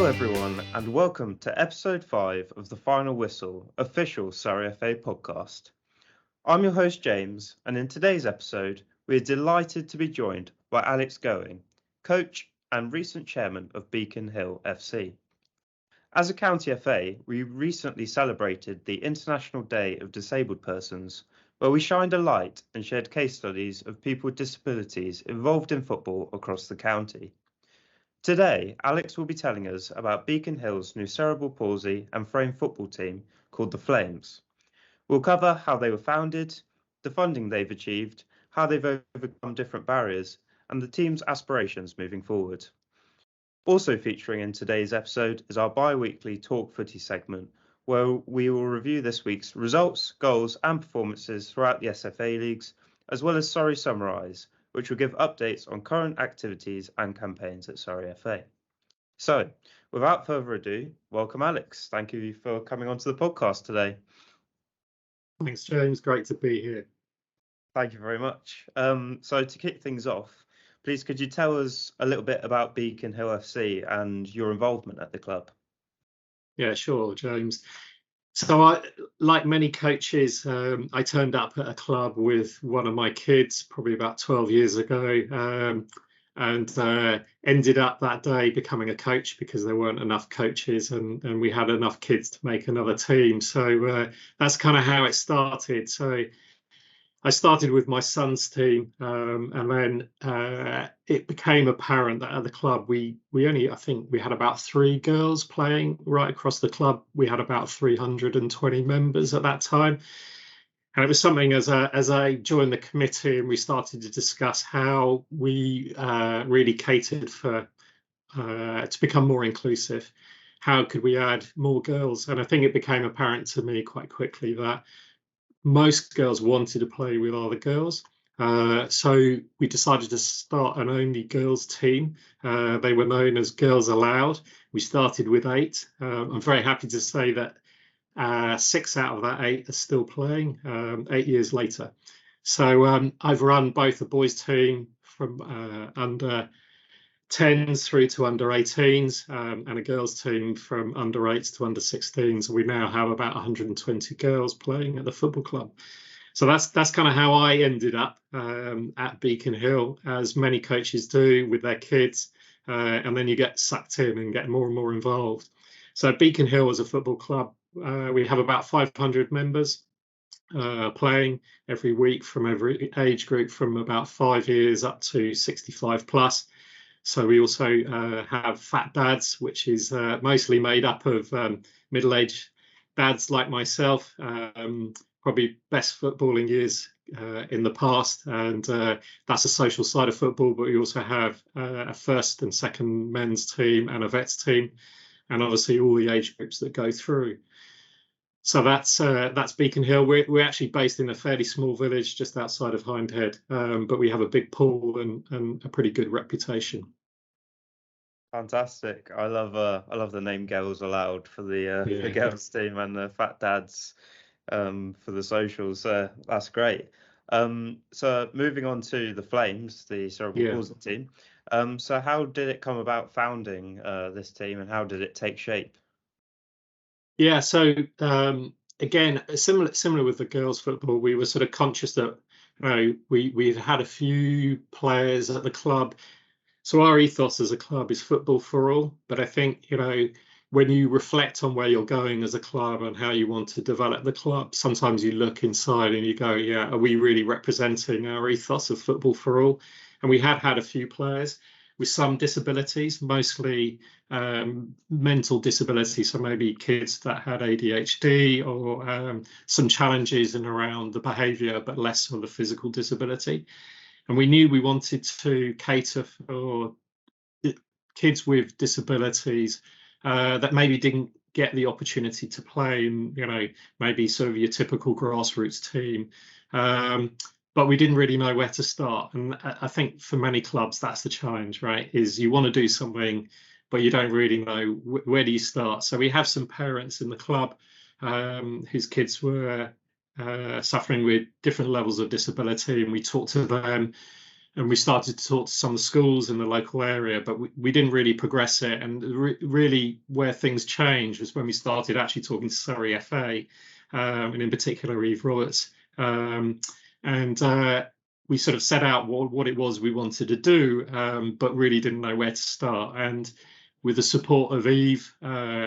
everyone, and welcome to episode 5 of the Final Whistle official Surrey FA podcast. I'm your host James, and in today's episode, we're delighted to be joined by Alex Gowing, coach and recent chairman of Beacon Hill FC. As a county FA, we recently celebrated the International Day of Disabled Persons, where we shined a light and shared case studies of people with disabilities involved in football across the county. Today, Alex will be telling us about Beacon Hill's new cerebral palsy and frame football team called the Flames. We'll cover how they were founded, the funding they've achieved, how they've overcome different barriers, and the team's aspirations moving forward. Also featuring in today's episode is our bi-weekly Talk Footy segment, where we will review this week's results, goals and performances throughout the SFA leagues, as well as Surrey Summarise, which will give updates on current activities and campaigns at Surrey FA. So, without further ado, welcome Alex. Thank you for coming onto the podcast today. Thanks, James. Great to be here. Thank you very much. So to kick things off, please could you tell us a little bit about Beacon Hill FC and your involvement at the club? Yeah, sure, James. So like many coaches, I turned up at a club with one of my kids probably about 12 years ago and ended up that day becoming a coach because there weren't enough coaches and we had enough kids to make another team. So that's kind of how it started. So I started with my son's team, and then it became apparent that at the club I think we had about 3 girls playing right across the club. We had about 320 members at that time, and it was something as I joined the committee and we started to discuss how we really catered for to become more inclusive. How could we add more girls? And I think it became apparent to me quite quickly that most girls wanted to play with other girls. So we decided to start an only girls team. They were known as Girls Allowed. We started with 8. I'm very happy to say that 6 out of that 8 are still playing 8 years later. So I've run both a boys team from under 10s through to under 18s and a girls team from under 8s to under 16s. We now have about 120 girls playing at the football club. So that's kind of how I ended up at Beacon Hill, as many coaches do with their kids, and then you get sucked in and get more and more involved. So Beacon Hill is a football club. We have about 500 members playing every week from every age group from about 5 years up to 65 plus. So we also have Fat Dads, which is mostly made up of middle-aged dads like myself, probably best footballing years in the past. And that's a social side of football, but we also have a first and second men's team and a vets team, and obviously all the age groups that go through. So that's Beacon Hill. We're actually based in a fairly small village just outside of Hindhead, but we have a big pool and a pretty good reputation. Fantastic! I love the name Girls Allowed for the girls team and the Fat Dads for the socials. That's great. So moving on to the Flames, the cerebral palsy team. So how did it come about founding this team, and how did it take shape? Yeah, so again, similar with the girls' football, we were sort of conscious that we'd had a few players at the club. So our ethos as a club is football for all. But I think, when you reflect on where you're going as a club and how you want to develop the club, sometimes you look inside and you go, yeah, are we really representing our ethos of football for all? And we had a few players with some disabilities, mostly mental disabilities, so maybe kids that had ADHD or some challenges in around the behaviour, but less for the physical disability. And we knew we wanted to cater for kids with disabilities that maybe didn't get the opportunity to play in, maybe sort of your typical grassroots team. But we didn't really know where to start. And I think for many clubs, that's the challenge, right? Is you want to do something, but you don't really know where do you start. So we have some parents in the club whose kids were suffering with different levels of disability, and we talked to them we started to talk to some of the schools in the local area, but we didn't really progress it. And really where things changed was when we started actually talking to Surrey FA, and in particular Eve Roberts. And we sort of set out what it was we wanted to do, but really didn't know where to start. And with the support of Eve,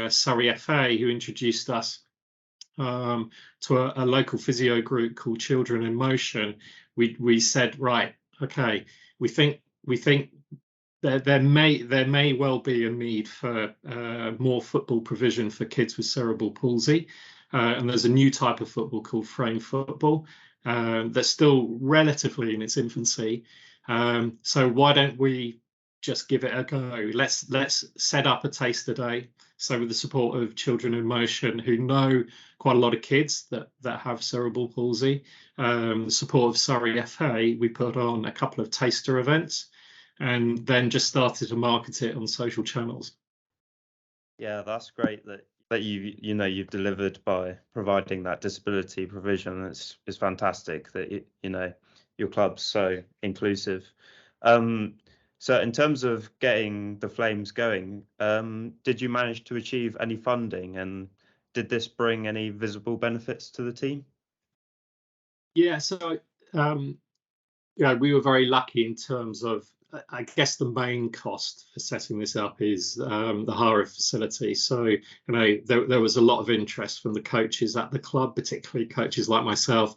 Surrey FA, who introduced us to a local physio group called Children in Motion, we said, right, okay, we think there may well be a need for more football provision for kids with cerebral palsy, and there's a new type of football called frame football that's still relatively in its infancy. So why don't we just give it a go? Let's set up a taster day. So with the support of Children in Motion, who know quite a lot of kids that have cerebral palsy, the support of Surrey FA, we put on a couple of taster events and then just started to market it on social channels. Yeah, that's great that you've delivered by providing that disability provision. It's fantastic that your club's so inclusive. So in terms of getting the Flames going, did you manage to achieve any funding, and did this bring any visible benefits to the team? Yeah, so we were very lucky in terms of, I guess the main cost for setting this up is the hire of facility. So there was a lot of interest from the coaches at the club, particularly coaches like myself,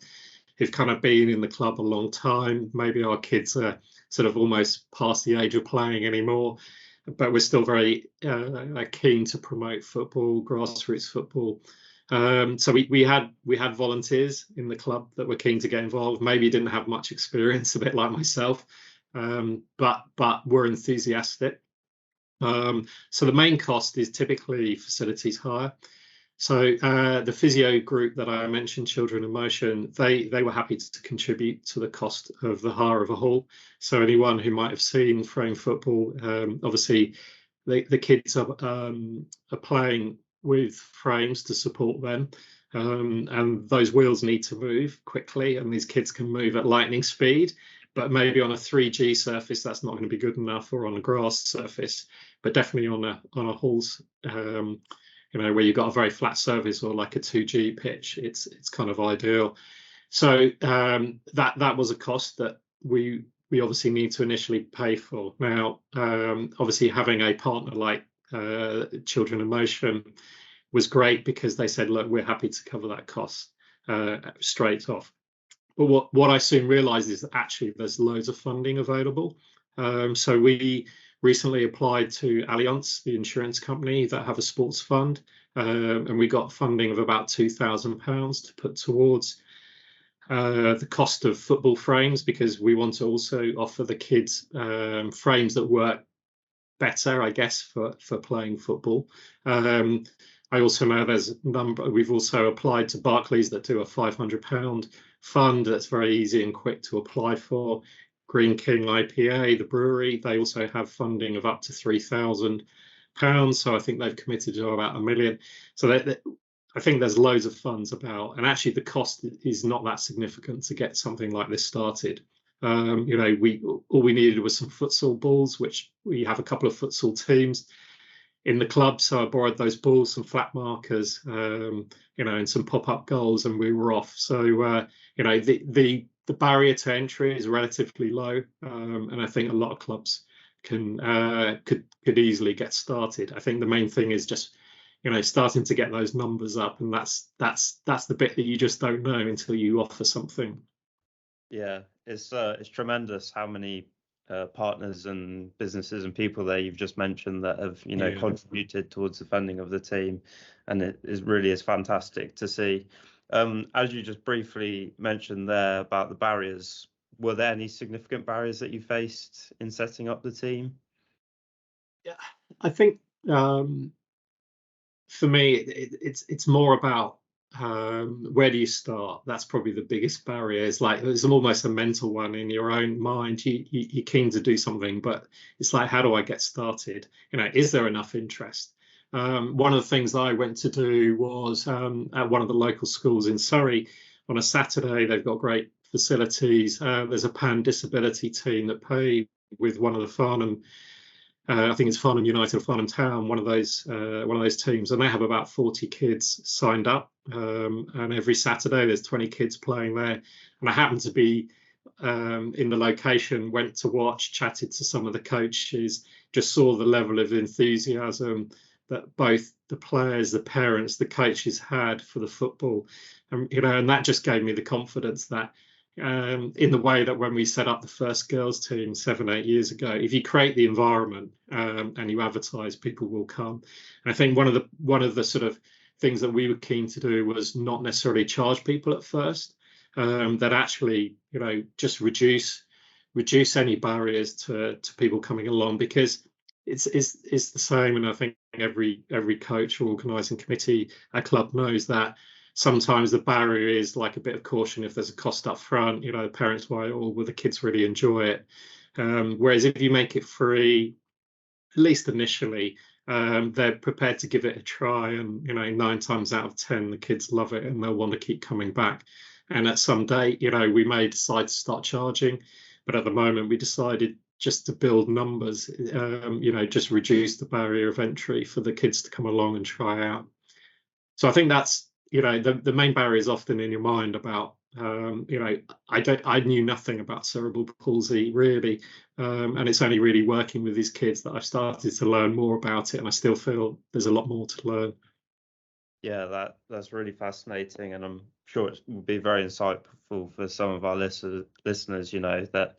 who've kind of been in the club a long time. Maybe our kids are sort of almost past the age of playing anymore, but we're still very keen to promote football, grassroots football. So we had volunteers in the club that were keen to get involved. Maybe didn't have much experience, a bit like myself, but were enthusiastic. So the main cost is typically facilities hire. So the physio group that I mentioned, Children in Motion, they were happy to contribute to the cost of the hire of a hall. So anyone who might have seen frame football, obviously the kids are playing with frames to support them, and those wheels need to move quickly, and these kids can move at lightning speed. But maybe on a 3G surface, that's not going to be good enough, or on a grass surface, but definitely on a halls. Where you've got a very flat surface or like a 2G pitch, it's kind of ideal. So that was a cost that we obviously need to initially pay for. Now, obviously having a partner like Children in Motion was great, because they said, look, we're happy to cover that cost straight off. But what I soon realized is that actually there's loads of funding available. So we recently applied to Allianz, the insurance company that have a sports fund, and we got funding of about £2,000 to put towards the cost of football frames, because we want to also offer the kids frames that work better, I guess, for playing football. I also know there's a number. We've also applied to Barclays that do a £500 fund that's very easy and quick to apply for. Green King IPA, the brewery, they also have funding of up to £3,000. So I think they've committed to about $1 million. So I think there's loads of funds about, and actually the cost is not that significant to get something like this started. All we needed was some futsal balls, which we have a couple of futsal teams in the club. So I borrowed those balls, some flat markers, and some pop-up goals, and we were off. So the barrier to entry is relatively low, and I think a lot of clubs could easily get started. I think the main thing is just starting to get those numbers up, and that's the bit that you just don't know until you offer something. Yeah, it's tremendous how many partners and businesses and people there you've just mentioned that have contributed towards the funding of the team, and it really is fantastic to see. As you just briefly mentioned there about the barriers, were there any significant barriers that you faced in setting up the team? Yeah, I think for me it's more about where do you start? That's probably the biggest barrier. It's almost a mental one in your own mind. You're keen to do something, but it's like, how do I get started? Is there enough interest? One of the things I went to do was at one of the local schools in Surrey on a Saturday. They've got great facilities. There's a pan disability team that play with one of the Farnham, I think it's Farnham United or Farnham Town, one of those teams, and they have about 40 kids signed up. And every Saturday there's 20 kids playing there. And I happened to be in the location, went to watch, chatted to some of the coaches, just saw the level of enthusiasm that both the players, the parents, the coaches had for the football. And that just gave me the confidence that in the way that when we set up the first girls team 7-8 years ago, if you create the environment and you advertise, people will come. And I think one of the sort of things that we were keen to do was not necessarily charge people at first, that actually, just reduce any barriers to people coming along, because it's the same. And I think every coach or organising committee at club knows that sometimes the barrier is like a bit of caution if there's a cost up front. The parents might, or will the kids really enjoy it? Whereas if you make it free, at least initially, they're prepared to give it a try, and 9 times out of 10 the kids love it and they'll want to keep coming back. And at some date, we may decide to start charging, but at the moment we decided just to build numbers, just reduce the barrier of entry for the kids to come along and try out. So I think that's the main barrier is often in your mind about I knew nothing about cerebral palsy really, and it's only really working with these kids that I've started to learn more about it, and I still feel there's a lot more to learn. Yeah, that's really fascinating, and I'm sure it will be very insightful for some of our listeners. That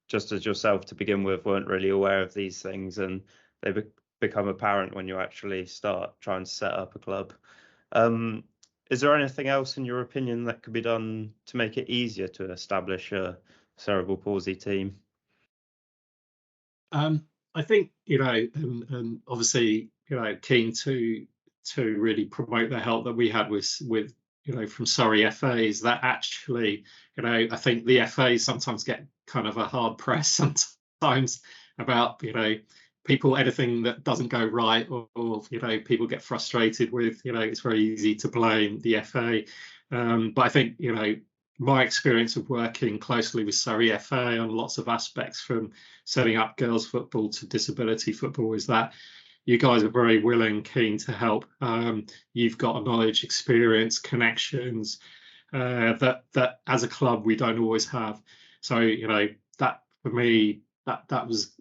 just as yourself to begin with weren't really aware of these things, and they become apparent when you actually start trying to set up a club. Is there anything else, in your opinion, that could be done to make it easier to establish a cerebral palsy team? I think, and obviously, keen to really promote the help that we had with from Surrey FAs, that actually, I think the FAs sometimes get kind of a hard press sometimes about, people, anything that doesn't go right, or people get frustrated with, it's very easy to blame the FA. But I think, my experience of working closely with Surrey FA on lots of aspects, from setting up girls football to disability football, is that you guys are very willing, keen to help. You've got knowledge, experience, connections that as a club we don't always have. So that for me,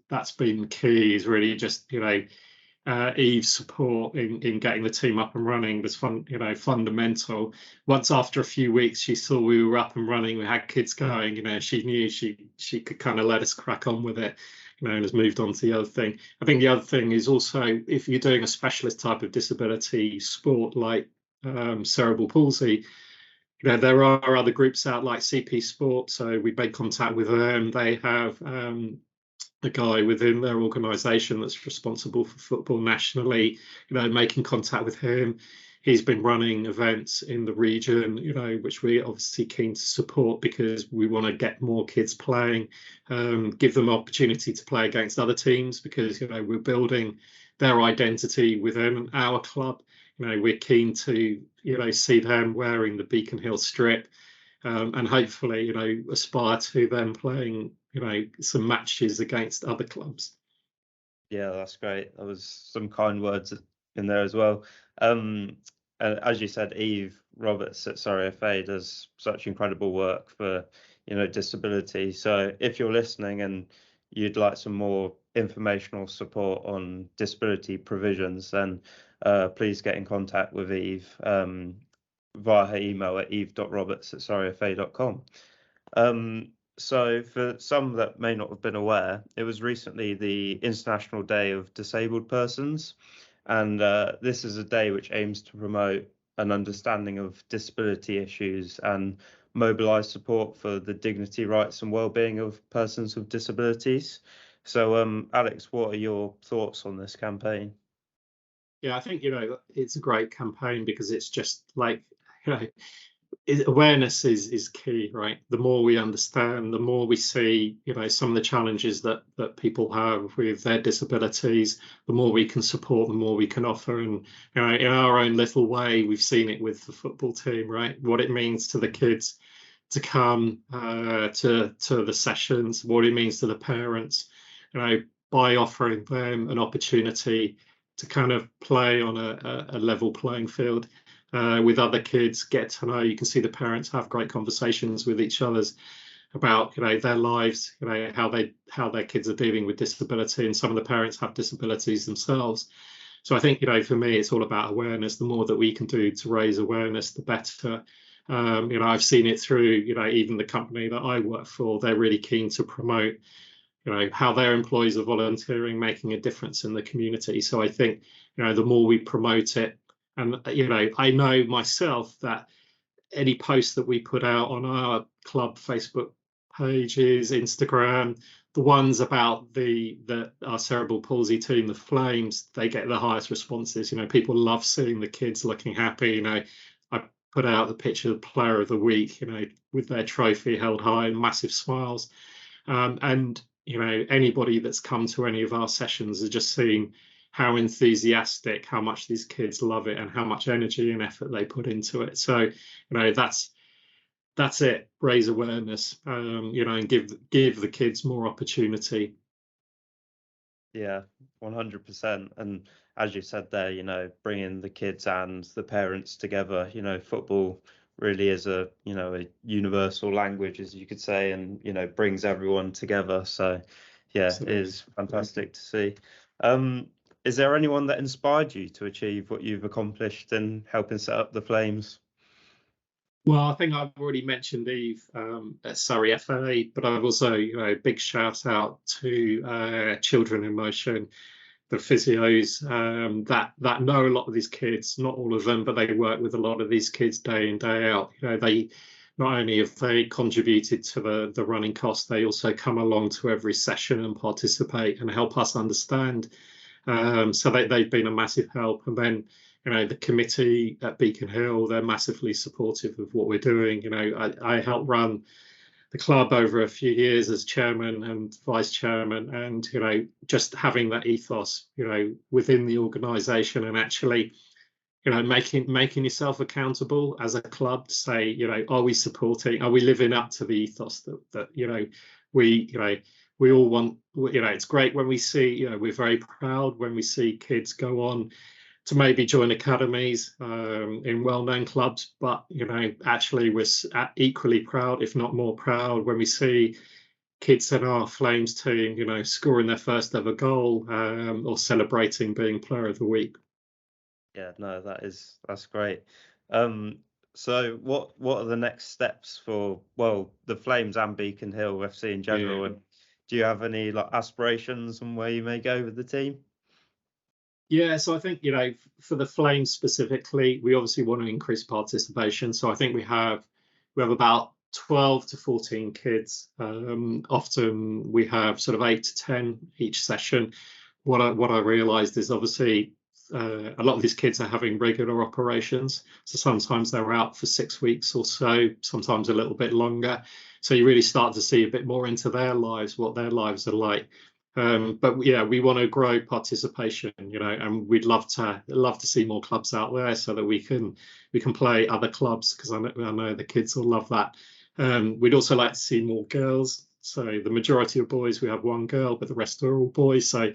that's been key, is really just Eve's support in getting the team up and running was fundamental. Once after a few weeks she saw we were up and running, we had kids going, she knew she could kind of let us crack on with it, and has moved on to the other thing. I think the other thing is also, if you're doing a specialist type of disability sport like cerebral palsy, there are other groups out like CP Sport, so we made contact with them. They have a guy within their organisation that's responsible for football nationally, making contact with him. He's been running events in the region, which we're obviously keen to support, because we want to get more kids playing, give them opportunity to play against other teams, because we're building their identity within our club. We're keen to see them wearing the Beacon Hill strip, and hopefully aspire to them playing some matches against other clubs. Yeah, that's great. There was some kind words in there as well. And as you said, Eve Roberts at Surrey FA does such incredible work for disability. So if you're listening and you'd like some more informational support on disability provisions, then please get in contact with Eve via her email at eve.roberts@surreyfa.com. So for some that may not have been aware, it was recently the International Day of Disabled Persons, and this is a day which aims to promote an understanding of disability issues and mobilise support for the dignity, rights and well-being of persons with disabilities. So Alex, what are your thoughts on this campaign? Yeah, I think it's a great campaign, because it's just like awareness is key, right? The more we understand, the more we see some of the challenges that people have with their disabilities, the more we can support, the more we can offer. And in our own little way, we've seen it with the football team, right? What it means to the kids to come to the sessions, what it means to the parents, by offering them an opportunity to kind of play on a level playing field with other kids, get to know. You can see the parents have great conversations with each other's about their lives, how their kids are dealing with disability, and some of the parents have disabilities themselves. So I think for me it's all about awareness. The more that we can do to raise awareness, the better. I've seen it through even the company that I work for. They're really keen to promote how their employees are volunteering, making a difference in the community. So I think the more we promote it, and I know myself that any posts that we put out on our club Facebook pages, Instagram, the ones about our cerebral palsy team, the Flames, they get the highest responses. People love seeing the kids looking happy. I put out the picture of the player of the week, with their trophy held high and massive smiles. And anybody that's come to any of our sessions has just seen how enthusiastic, how much these kids love it, and how much energy and effort they put into it. So that's it. Raise awareness, and give the kids more opportunity. Yeah, 100%. And as you said there, bringing the kids and the parents together, football really is a universal language, as you could say, and brings everyone together. So yeah, Absolutely. It is fantastic to see. Is there anyone that inspired you to achieve what you've accomplished in helping set up the Flames? Well, I think I've already mentioned Eve at Surrey FA, but I've also, big shout out to Children in Motion, the physios that know a lot of these kids, not all of them, but they work with a lot of these kids day in, day out. They not only have they contributed to the running costs, they also come along to every session and participate and help us understand. So they've been a massive help. And then the committee at Beacon Hill, they're massively supportive of what we're doing. I helped run the club over a few years as chairman and vice chairman, and just having that ethos within the organisation, and actually making yourself accountable as a club to say are we living up to the ethos that we all want. It's great when we see we're very proud when we see kids go on to maybe join academies in well-known clubs, but actually we're equally proud, if not more proud, when we see kids in our Flames team scoring their first ever goal or celebrating being player of the week. Yeah, no, that's great. So what are the next steps for the Flames and Beacon Hill FC in general? Yeah. And do you have any aspirations on where you may go with the team? Yeah, so I think for the Flames specifically, we obviously want to increase participation. So I think we have about 12 to 14 kids. Often we have sort of 8 to 10 each session. What I realised is obviously a lot of these kids are having regular operations. So sometimes they're out for 6 weeks or so, sometimes a little bit longer. So you really start to see a bit more into their lives, what their lives are like. But yeah, we want to grow participation, and we'd love to see more clubs out there so that we can play other clubs, because I know the kids will love that. We'd also like to see more girls. So the majority of boys, we have one girl, but the rest are all boys. So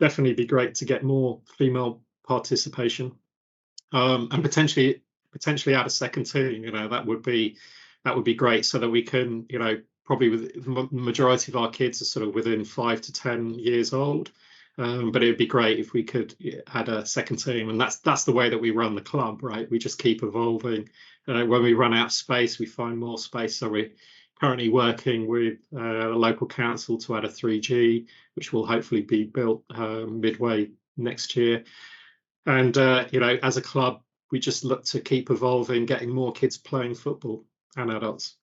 definitely be great to get more female participation, and potentially add a second team. That would be great, so that we can probably with the majority of our kids are sort of within 5 to 10 years old, but it'd be great if we could add a second team. And that's the way that we run the club, right? We just keep evolving. When we run out of space, we find more space. So we're currently working with the local council to add a 3G, which will hopefully be built midway next year. And as a club, we just look to keep evolving, getting more kids playing football and adults.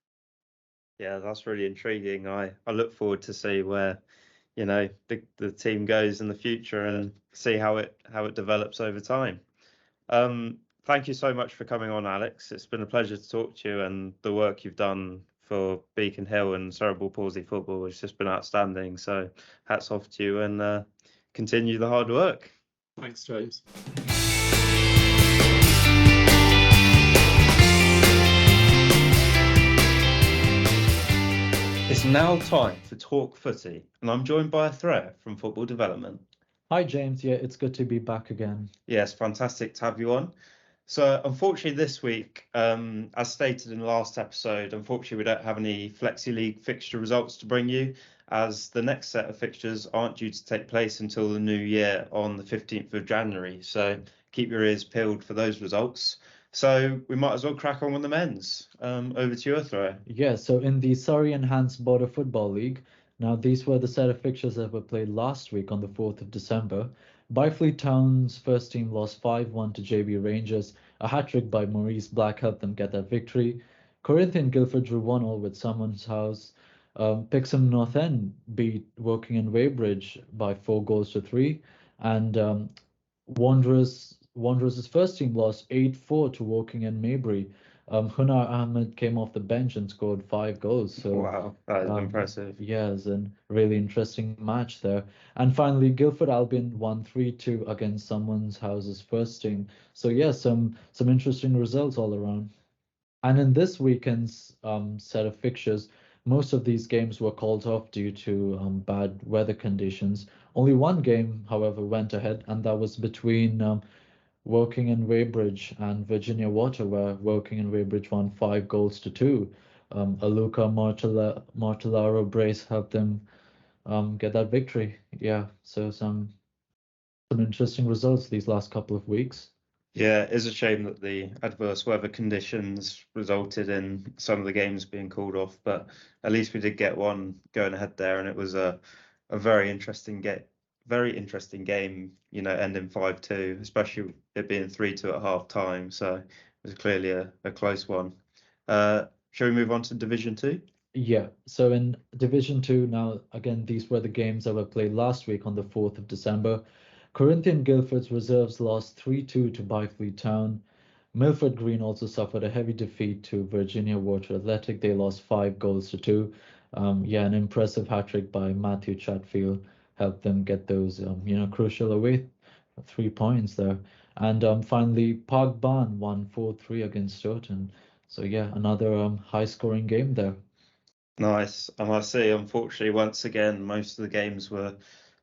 Yeah, that's really intriguing. I look forward to see where the team goes in the future and see how it develops over time. Thank you so much for coming on, Alex. It's been a pleasure to talk to you, and the work you've done for Beacon Hill and cerebral palsy football has just been outstanding. So hats off to you, and continue the hard work. Thanks, James. It's now time for Talk Footy, and I'm joined by a threat from Football Development. Hi, James. Yeah, it's good to be back again. Yes, fantastic to have you on. So, unfortunately, this week, as stated in the last episode, unfortunately, we don't have any Flexi League fixture results to bring you, as the next set of fixtures aren't due to take place until the new year on the 15th of January. So, keep your ears peeled for those results. So, we might as well crack on with the men's. Over to you, Throw. Yeah, so in the Surrey Enhanced Border Football League, now these were the set of fixtures that were played last week on the 4th of December. Byfleet Town's first team lost 5-1 to JB Rangers. A hat-trick by Maurice Black helped them get that victory. Corinthian Guildford drew 1-1 with Someone's House. Pixham North End beat Woking and Weybridge by 4 goals to 3. And Wanderers' first team lost 8-4 to Woking and Maybury. Hunar Ahmed came off the bench and scored 5 goals. So Wow, that is impressive. yeah, it's a really interesting match there. And finally, Guildford Albion won 3-2 against Someone's House's first team. So yeah, some interesting results all around. And in this weekend's set of fixtures, most of these games were called off due to bad weather conditions. Only one game, however, went ahead, and that was between Woking and Weybridge and Virginia Water, where Woking and Weybridge won 5 goals to 2. A Luca Martellaro brace helped them get that victory. Yeah, so some interesting results these last couple of weeks. Yeah, it is a shame that the adverse weather conditions resulted in some of the games being called off, but at least we did get one going ahead there, and it was a very interesting game, ending 5-2, especially it being 3-2 at half time. So it was clearly a close one. Shall we move on to Division 2? Yeah, so in Division 2 now, again, these were the games that were played last week on the 4th of December. Corinthian Guildford's reserves lost 3-2 to Byfleet Town. Milford Green also suffered a heavy defeat to Virginia Water Athletic. They lost 5 goals to 2. Yeah, an impressive hat-trick by Matthew Chatfield helped them get those, crucial away 3 points there. And finally, Park Barn won 4-3 against Stoughton. So yeah, another high-scoring game there. Nice. And I see, unfortunately, once again, most of the games were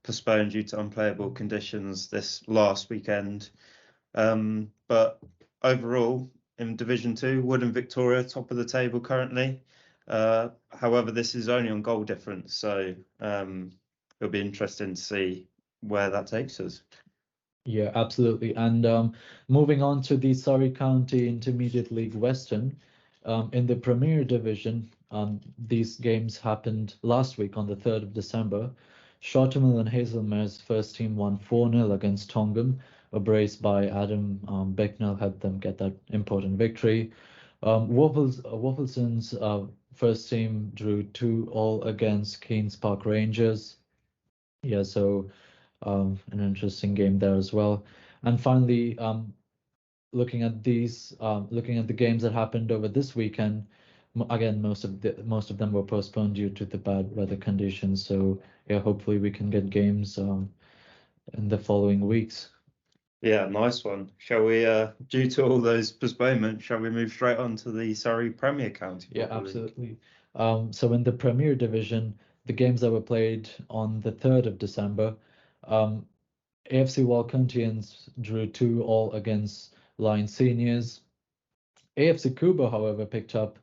postponed due to unplayable conditions this last weekend. But overall, in Division 2, Wood and Victoria top of the table currently. However, this is only on goal difference, so it'll be interesting to see where that takes us. Yeah, absolutely. And moving on to the Surrey County Intermediate League Western, in the Premier Division, these games happened last week on the 3rd of December. Shortermill and Hazelmere's first team won 4-0 against Tongham. A brace by Adam Becknell helped them get that important victory. Waffleson's first team drew 2-2 against Keynes Park Rangers. Yeah, so an interesting game there as well. And finally, looking at the games that happened over this weekend, again, most of them were postponed due to the bad weather conditions. So yeah, hopefully we can get games in the following weeks. Yeah, nice one. Shall we, due to all those postponements, shall we move straight on to the Surrey Premier County Yeah, Football League? absolutely. So in the Premier Division, the games that were played on the 3rd of December, AFC Walcountians drew 2-2 against Lion Seniors. AFC Kuba, however, picked up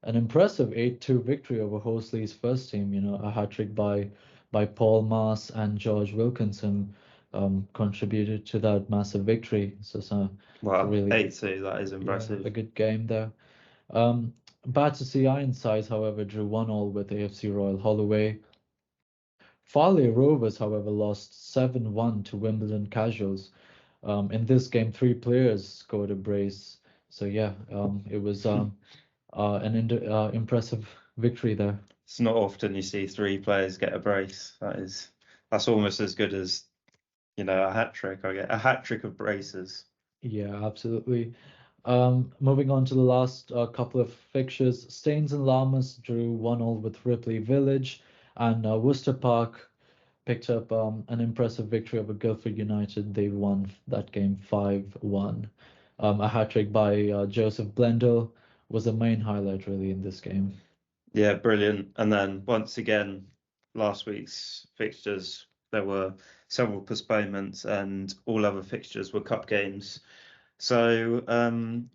an impressive 8-2 victory over Horsley's first team. A hat-trick by Paul Maas and George Wilkinson contributed to that massive victory. So it's Wow, really 8-2, that is impressive. a good game there. Battersea Ironsides, however, drew 1-1 with AFC Royal Holloway. Farley Rovers, however, lost 7-1 to Wimbledon Casuals. In this game, 3 players scored a brace. So yeah, it was an impressive victory there. It's not often you see 3 players get a brace. That's almost as good as, a hat trick. I get a hat trick of braces. Yeah, absolutely. Moving on to the last couple of fixtures, Staines and Lammas drew 1-1 with Ripley Village, and Worcester Park picked up an impressive victory over Guildford United. They won that game 5-1. A hat-trick by Joseph Blendell was the main highlight really in this game. Yeah, brilliant. And then once again, last week's fixtures, there were several postponements and all other fixtures were cup games. So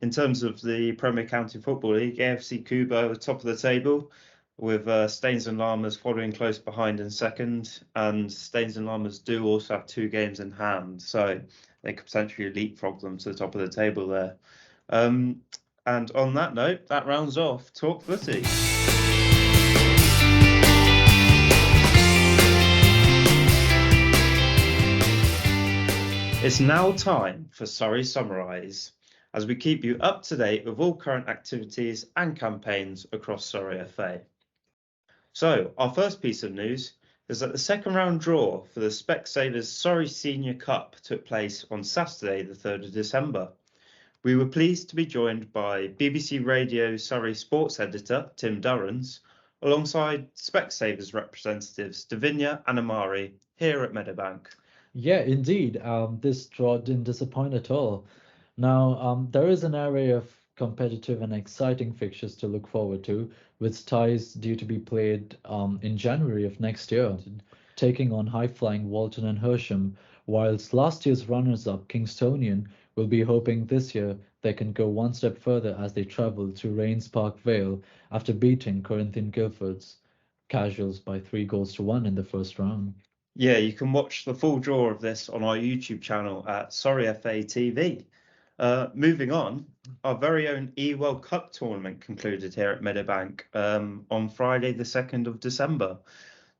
in terms of the Premier County Football League, AFC Cuba at top of the table with Staines and Llamas following close behind in second. And Staines and Llamas do also have 2 games in hand, so they could potentially leapfrog them to the top of the table there. And on that note, that rounds off Talk Footy. It's now time for Surrey Summarise, as we keep you up to date with all current activities and campaigns across Surrey FA. So, our first piece of news is that the second round draw for the Specsavers Surrey Senior Cup took place on Saturday, the 3rd of December. We were pleased to be joined by BBC Radio Surrey sports editor Tim Durrans, alongside Specsavers representatives Davinia and Amari here at Meadowbank. Yeah, indeed. This draw didn't disappoint at all. Now, there is an array of competitive and exciting fixtures to look forward to, with ties due to be played in January of next year, taking on high-flying Walton and Hersham, whilst last year's runners-up Kingstonian will be hoping this year they can go one step further as they travel to Rains Park Vale after beating Corinthian Guildford's Casuals by 3-1 in the first round. Yeah, you can watch the full draw of this on our YouTube channel at Surrey FA TV. Moving on, our very own E-World Cup tournament concluded here at Meadowbank on Friday, the 2nd of December.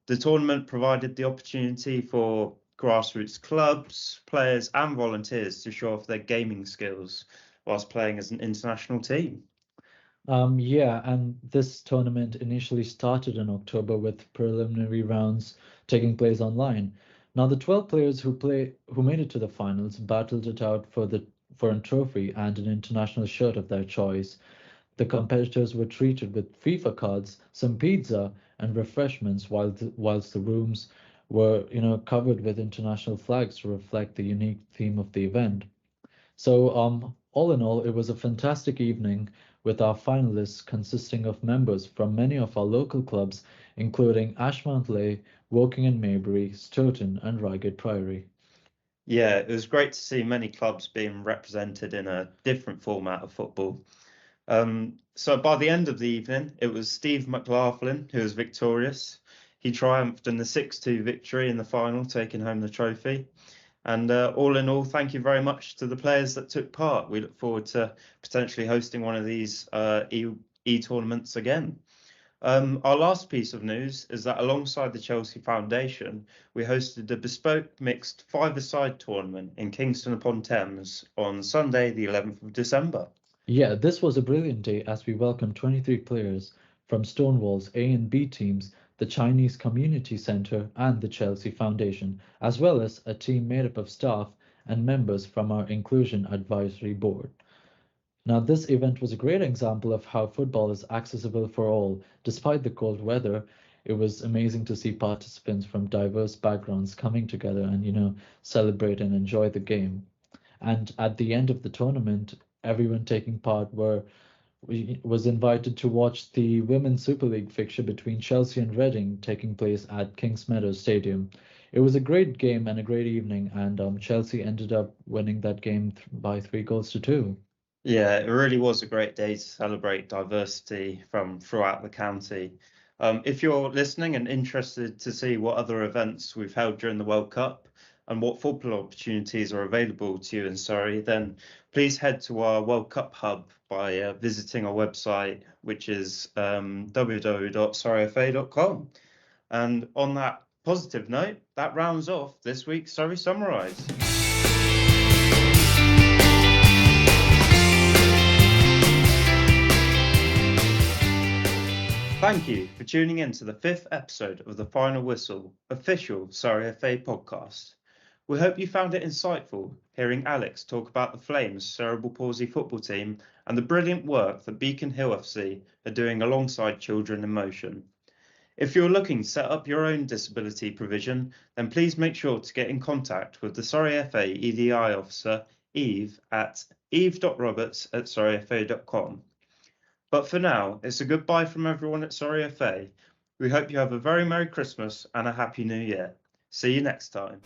The tournament provided the opportunity for grassroots clubs, players and volunteers to show off their gaming skills whilst playing as an international team. Yeah, and this tournament initially started in October with preliminary rounds taking place online. Now, the 12 players who made it to the finals battled it out for a trophy and an international shirt of their choice. The competitors were treated with FIFA cards, some pizza, and refreshments, whilst the rooms were, covered with international flags to reflect the unique theme of the event. So, all in all, it was a fantastic evening with our finalists consisting of members from many of our local clubs, including Ashmount Leigh, Woking and Maybury, Stoughton, and Reigate Priory. Yeah, it was great to see many clubs being represented in a different format of football. So by the end of the evening, it was Steve McLaughlin who was victorious. He triumphed in the 6-2 victory in the final, taking home the trophy. And all in all, thank you very much to the players that took part. We look forward to potentially hosting one of these e-tournaments again. Our last piece of news is that alongside the Chelsea Foundation, we hosted a bespoke mixed 5-a-side tournament in Kingston upon Thames on Sunday, the 11th of December. Yeah, this was a brilliant day as we welcomed 23 players from Stonewall's A and B teams, the Chinese Community Centre, and the Chelsea Foundation, as well as a team made up of staff and members from our Inclusion Advisory Board. Now, this event was a great example of how football is accessible for all. Despite the cold weather, it was amazing to see participants from diverse backgrounds coming together and, celebrate and enjoy the game. And at the end of the tournament, everyone taking part was invited to watch the Women's Super League fixture between Chelsea and Reading taking place at Kingsmeadow Stadium. It was a great game and a great evening, and Chelsea ended up winning that game by 3-2. Yeah, it really was a great day to celebrate diversity from throughout the county. If you're listening and interested to see what other events we've held during the World Cup and what football opportunities are available to you in Surrey, then please head to our World Cup hub by visiting our website, which is www.surreyfa.com. And on that positive note, that rounds off this week's Surrey Summarise. Thank you for tuning in to the 5th episode of the Final Whistle official Surrey FA podcast. We hope you found it insightful hearing Alex talk about the Flames' cerebral palsy football team and the brilliant work that Beacon Hill FC are doing alongside Children in Motion. If you're looking to set up your own disability provision, then please make sure to get in contact with the Surrey FA EDI officer, Eve, at eve.roberts@surreyfa.com. But for now, it's a goodbye from everyone at Surrey FA. We hope you have a very Merry Christmas and a Happy New Year. See you next time.